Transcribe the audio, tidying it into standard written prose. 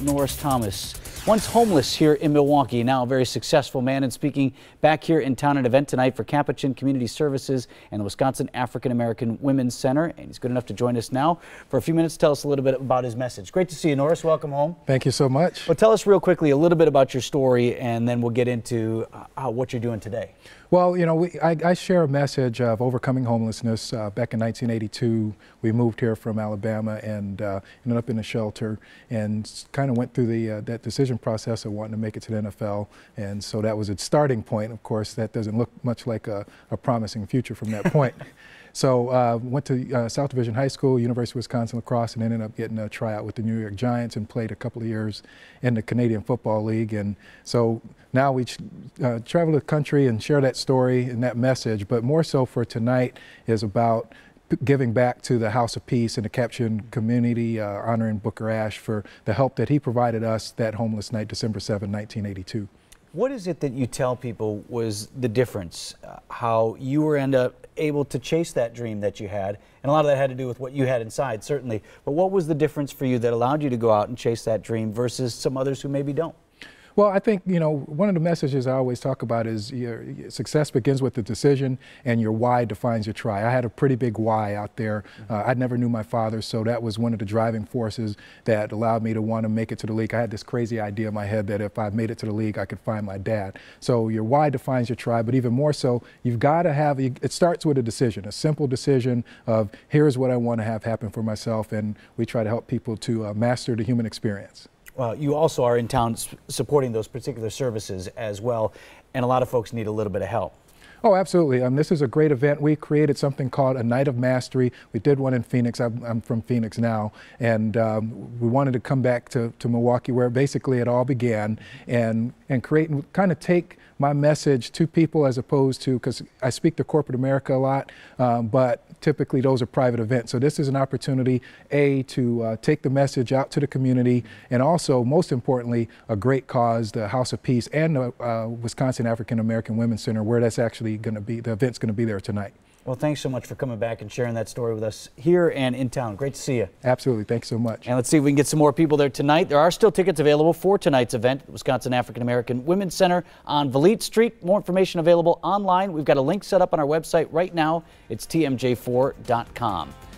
Norris Thomas, once homeless here in Milwaukee, now a very successful man, and speaking back here in town at an event tonight for Capuchin Community Services and the Wisconsin African American Women's Center. And he's good enough to join us now for a few minutes to tell us a little bit about his message. Great to see you, Norris. Welcome home. Thank you so much. Well, tell us real quickly a little bit about your story, and then we'll get into what you're doing today. Well, you know, I share a message of overcoming homelessness. Back in 1982, we moved here from Alabama and ended up in a shelter and kind of went through that decision process of wanting to make it to the NFL. And so that was its starting point. Of course, that doesn't look much like a promising future from that point. So went to South Division High School, University of Wisconsin lacrosse, and ended up getting a tryout with the New York Giants and played a couple of years in the Canadian Football League. And so now we travel the country and share that story and that message, but more so for tonight is about giving back to the House of Peace and the Capuchin community, honoring Booker Ashe for the help that he provided us that homeless night, December 7, 1982. What is it that you tell people was the difference? How you were able to chase that dream that you had, and a lot of that had to do with what you had inside, certainly. But what was the difference for you that allowed you to go out and chase that dream versus some others who maybe don't? Well, I think, you know, one of the messages I always talk about is your success begins with the decision, and your why defines your try. I had a pretty big why out there. I never knew my father, so that was one of the driving forces that allowed me to want to make it to the league. I had this crazy idea in my head that if I made it to the league, I could find my dad. So your why defines your try, but even more so, you've got to have, it starts with a decision, a simple decision of here's what I want to have happen for myself, and we try to help people to master the human experience. Well, you also are in town supporting those particular services as well, and a lot of folks need a little bit of help. Oh, absolutely. This is a great event. We created something called a Night of Mastery. We did one in Phoenix. I'm from Phoenix now, and we wanted to come back to Milwaukee, where basically it all began, and create and kind of take my message to people, as opposed to, because I speak to corporate America a lot, but typically those are private events. So this is an opportunity, to take the message out to the community, and also, most importantly, a great cause, the House of Peace and the Wisconsin African American Women's Center, where that's actually going to be, the event's going to be there tonight. Well, thanks so much for coming back and sharing that story with us here and in town. Great to see you. Absolutely. Thanks so much. And let's see if we can get some more people there tonight. There are still tickets available for tonight's event, the Wisconsin African American Women's Center on Valete Street. More information available online. We've got a link set up on our website right now. It's tmj4.com.